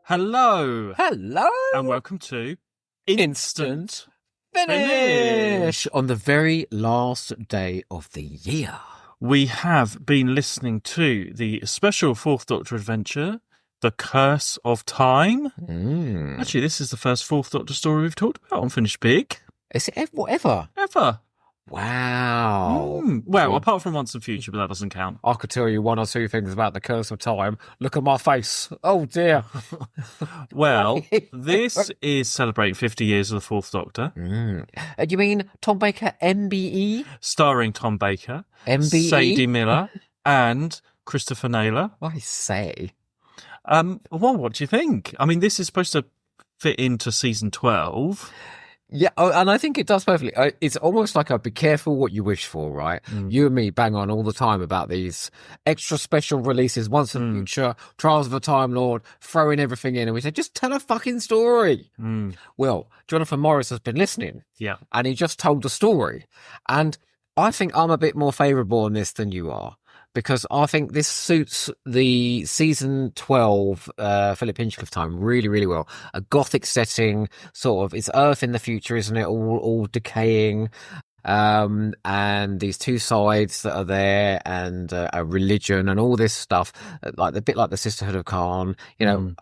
Hello. Hello. And welcome to Instant Finish on the very last day of the year. We have been listening to the special Fourth Doctor adventure, The Curse of Time. Actually, this is the first Fourth Doctor story we've talked about on Finish Big. Is it whatever? Ever. Wow. Well, apart from Once and Future, but that doesn't count. I could tell you one or two things about The Curse of Time. Look at my face. Oh, dear. Well, this is celebrating 50 years of the Fourth Doctor. You mean Tom Baker, MBE? Starring Tom Baker, MBE? Sadie Miller, and Christopher Naylor. I say. Well, what do you think? I mean, this is supposed to fit into season 12. Yeah, and I think it does perfectly. It's almost like a be careful what you wish for, right? You and me bang on all the time about these extra special releases, Once in the Future, Trials of a Time Lord, throwing everything in, and we say, just tell a fucking story. Well, Jonathan Morris has been listening. Yeah. And he just told the story. And I think I'm a bit more favourable on this than you are. Because I think this suits the season 12 Philip Hinchcliffe time really, really well. A gothic setting, sort of. It's Earth in the future, isn't it? All decaying. And these two sides that are there, and a religion and all this stuff, like a bit like the Sisterhood of Khan. You know,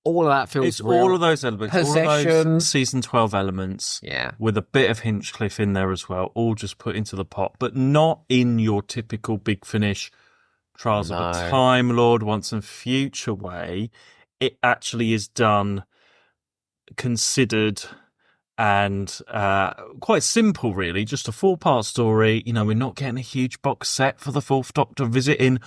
all of that feels It's real. all of those elements, Possession. all of those season 12 elements, with a bit of Hinchcliffe in there as well, all just put into the pot, but not in your typical Big Finish Trials of a Time Lord, Once and Future way. It actually is done, considered, and quite simple, really. Just a 4-part story. You know, we're not getting a huge box set for the Fourth Doctor visiting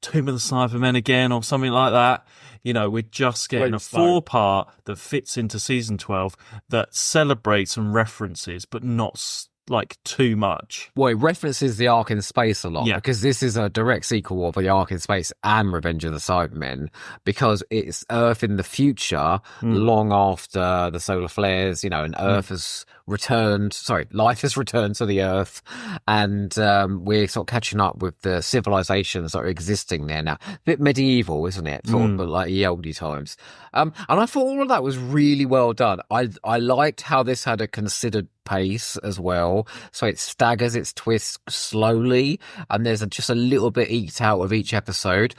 Tomb of the Cybermen again or something like that. You know, we're just getting a 4-part that fits into season 12 that celebrates and references, but not like too much. Well, it references the Ark in Space a lot, because this is a direct sequel of the Ark in Space and Revenge of the Cybermen, because it's Earth in the future, long after the solar flares, you know, and Earth has returned, life has returned to the Earth, and we're sort of catching up with the civilizations that are existing there now. A bit medieval, isn't it? Sort of, but like the oldie times. And I thought all of that was really well done. I liked how this had a considered pace as well, so it staggers its twists slowly, and there's just a little bit eked out of each episode.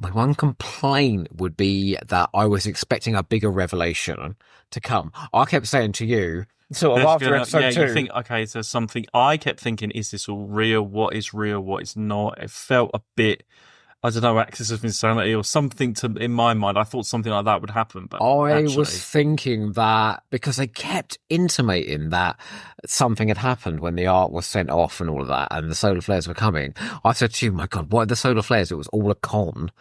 My one complaint would be that I was expecting a bigger revelation to come. I kept saying to you, sort of after episode 2, you think, okay, so something. I kept thinking, is this all real? What is real? What is not? It felt a bit, I don't know, Axis of Insanity or something in my mind. I thought something like that would happen. But I was thinking that because they kept intimating that something had happened when the Ark was sent off and all of that, and the solar flares were coming. I said to you, my God, what are the solar flares? It was all a con.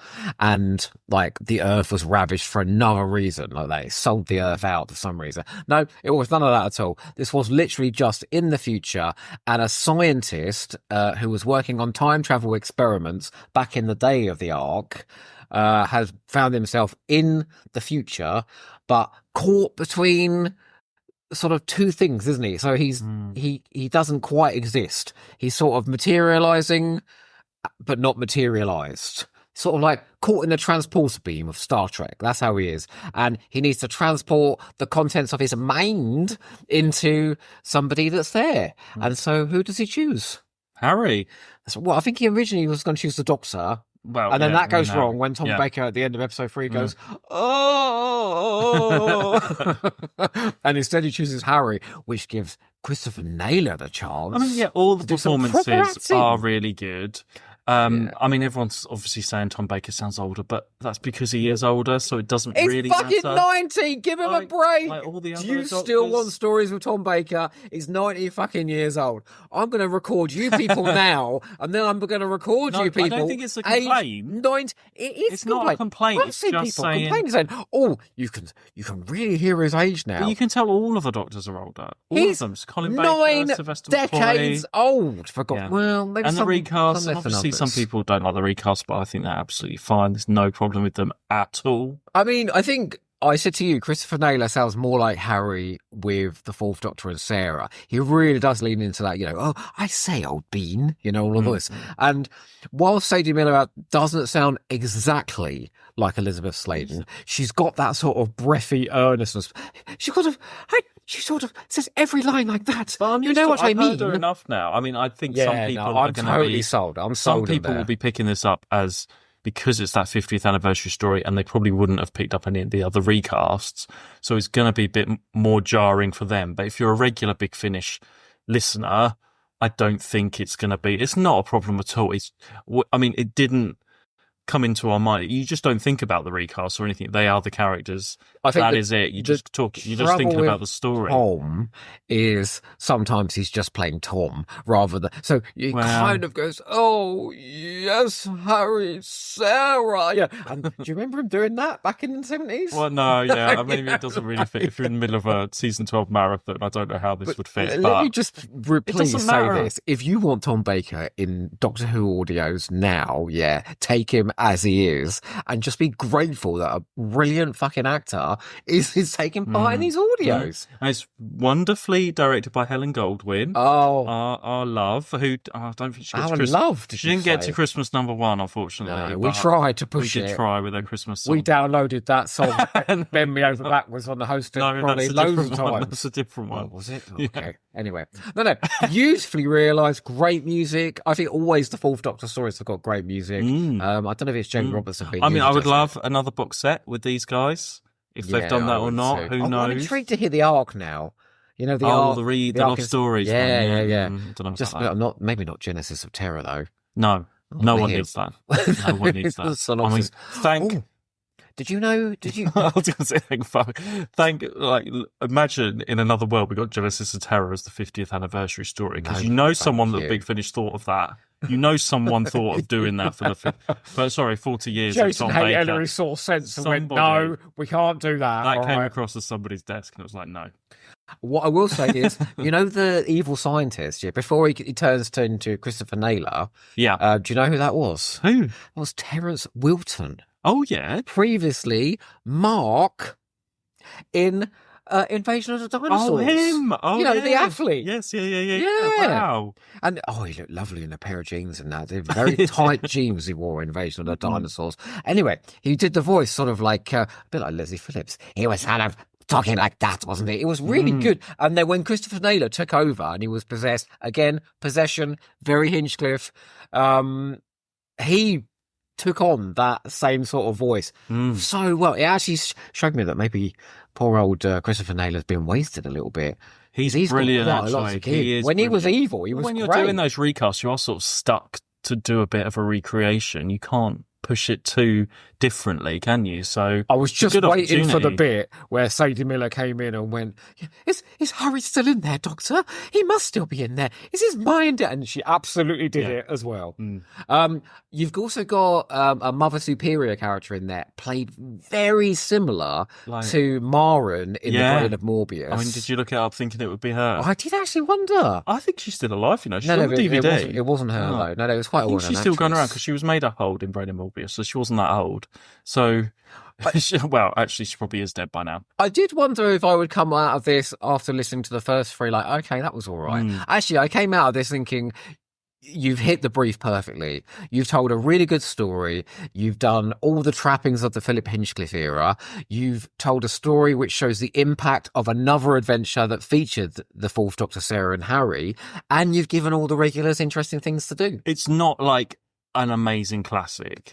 And like the Earth was ravaged for another reason. Like they sold the Earth out for some reason. No, it was none of that at all. This was literally just in the future, and a scientist who was working on time travel experiments back in the day of the Ark has found himself in the future, but caught between sort of two things, isn't he? So he doesn't quite exist. He's sort of materializing, but not materialized. Sort of like caught in the transporter beam of Star Trek. That's how he is. And he needs to transport the contents of his mind into somebody that's there. And so who does he choose? Harry. Well, I think he originally was going to choose the Doctor. Well, and then that goes wrong when Tom Baker at the end of episode 3 goes, oh, and instead he chooses Harry, which gives Christopher Naylor the chance. I mean, all the performances are really good. I mean, everyone's obviously saying Tom Baker sounds older, but that's because he is older, so it doesn't really matter. He's fucking 90! Give him a break! Like all the other Do you still want stories with Tom Baker? He's 90 fucking years old. I'm going to record you people now, and then I'm going to record you people. I don't think it's a complaint. 90. It's not a complaint. I've seen people saying, oh, you can really hear his age now. But you can tell all of the Doctors are older. All of them. Colin Baker, 9 Sylvester decades McCoy. old. Forgot. Well, maybe and the recast. Some Obviously, some people don't like the recast, but I think they're absolutely fine. There's no problem with them at all. I mean, I think I said to you, Christopher Naylor sounds more like Harry with the Fourth Doctor and Sarah. He really does lean into that, oh, I say, old bean, all of this. And while Sadie Miller doesn't sound exactly like Elizabeth Sladen, she's got that sort of breathy earnestness. She sort of says every line like that. But you know what I mean? I've heard her enough now. I mean, I think some people are going to be sold. I'm sold. Some people will be picking this up as because it's that 50th anniversary story, and they probably wouldn't have picked up any of the other recasts. So it's going to be a bit more jarring for them. But if you're a regular Big Finish listener, I don't think it's going to be. It's not a problem at all. It didn't come into our mind. You just don't think about the recast or anything. They are the characters. I think that is it. You're just thinking about the story. Tom is sometimes he's just playing Tom rather than. So he kind of goes, "Oh yes, Harry, Sarah." Yeah, and do you remember him doing that back in the 70s? Well, no, yeah. I mean, it doesn't really fit. If you're in the middle of a season 12 marathon, I don't know how this would fit. Let me just please say this: if you want Tom Baker in Doctor Who audios now, take him as he is, and just be grateful that a brilliant fucking actor is taking part in these audios. And it's wonderfully directed by Helen Goldwyn. Oh, our love, who I don't think she got to She didn't get to Christmas #1, unfortunately. No, we tried to push it. We did try with her Christmas song. We downloaded that song, Bend Me Over Backwards on the hosted trolley loads of times. That's a different one. Oh, was it? Okay. Yeah. Anyway, no, beautifully realised, great music. I think always the Fourth Doctor stories have got great music. I don't know if it's Jane Robertson. I would love another box set with these guys. If they've done that or not, who knows? I'm intrigued to hear the arc now. The love stories. Yeah. Don't know just maybe not Genesis of Terror though. No one needs that. No one needs that. Did you know? I was going to say imagine in another world we got Genesis of Terror as the 50th anniversary story, because someone that Big Finish thought of that. Someone thought of doing that for the 40 years. Jason Ellery saw sense and went, no, we can't do that. That came across as somebody's desk and it was like, no. What I will say is, the evil scientist, before he turns into Christopher Naylor, do you know who that was? Who? It was Terence Wilton. Oh, yeah. Previously, Mark in Invasion of the Dinosaurs. Oh, him! Oh, the athlete. Yes, yeah. Wow. And he looked lovely in a pair of jeans and that. They're very tight jeans he wore in Invasion of the Dinosaurs. Anyway, he did the voice sort of like a bit like Leslie Phillips. He was kind of talking like that, wasn't he? It was really good. And then when Christopher Naylor took over and he was possessed, again, possession, very Hinchcliffe, he took on that same sort of voice so well. It actually showed me that maybe poor old Christopher Naylor's been wasted a little bit. He's brilliant, actually. When he was evil, he was When you're great. doing those recasts, you are sort of stuck to do a bit of a recreation. You can't push it too differently, can you? So I was just waiting for the bit where Sadie Miller came in and went, is Harry still in there, Doctor? He must still be in there. Is his mind? And she absolutely did it as well. You've also got a Mother Superior character in there, played very similar to Maren in The Brain of Morbius. I mean, did you look it up thinking it would be her? I did actually wonder. I think she's still alive, She's on DVD. It wasn't her, though. No, it was quite old. She's still going around because she was made up old in Brain of Morbius, so she wasn't that old. So, actually, she probably is dead by now. I did wonder if I would come out of this after listening to the first three, okay, that was all right. Actually, I came out of this thinking, you've hit the brief perfectly. You've told a really good story. You've done all the trappings of the Philip Hinchcliffe era. You've told a story which shows the impact of another adventure that featured the Fourth Doctor, Sarah and Harry. And you've given all the regulars interesting things to do. It's not like an amazing classic.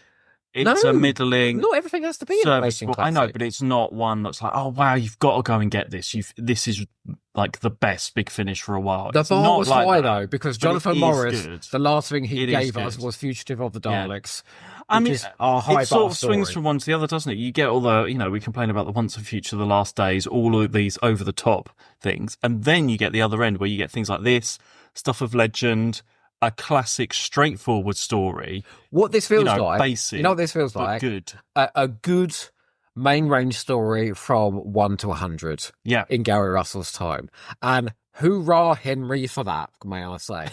It's a middling. Not everything has to be an amazing classic. I know, but it's not one that's like, oh wow, you've got to go and get this. This is like the best Big Finish for a while. The bar was high though, because Jonathan Morris, the last thing he gave us was Fugitive of the Daleks. I mean, our high it sort of swings from one to the other, doesn't it? You get all the, we complain about the Once and Future, The Last Days, all of these over the top things, and then you get the other end where you get things like this, Stuff of Legend. A classic, straightforward story. What this feels like, basic, what this feels like? Good. A good main range story from 1 to 100. Yeah. In Gary Russell's time, and Hoorah, Henry, for that, may I say.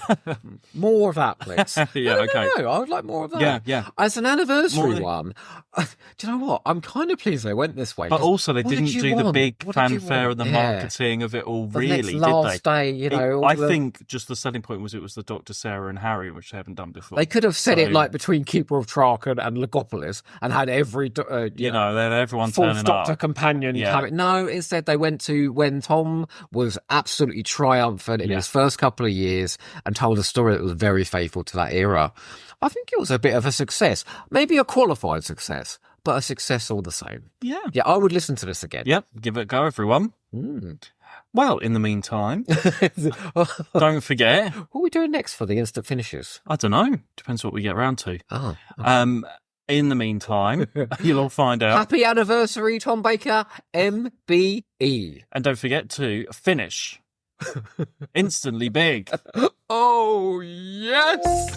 More of that, please. Yeah, okay. No, I would like more of that. Yeah. As an anniversary one, do you know what? I'm kind of pleased they went this way. But also, they didn't do the big fanfare and the Yeah. marketing of it all, The really, next did last they? day, you know. I think just the selling point was it was the Dr. Sarah and Harry, which they haven't done before. They could have said it like between Keeper of Traken and Legopolis and had every, you know, everyone fourth turning Doctor up. companion coming. No, instead they went to when Tom was absolutely triumphant in his first couple of years and told a story that was very faithful to that era. I think it was a bit of a success. Maybe a qualified success, but a success all the same. Yeah. Yeah, I would listen to this again. Yep, give it a go, everyone. Well, in the meantime, don't forget. What are we doing next for the instant finishes? I don't know. Depends what we get round to. Oh. Okay. In the meantime, you'll all find out. Happy anniversary, Tom Baker, MBE. And don't forget to finish instantly big. Oh, yes!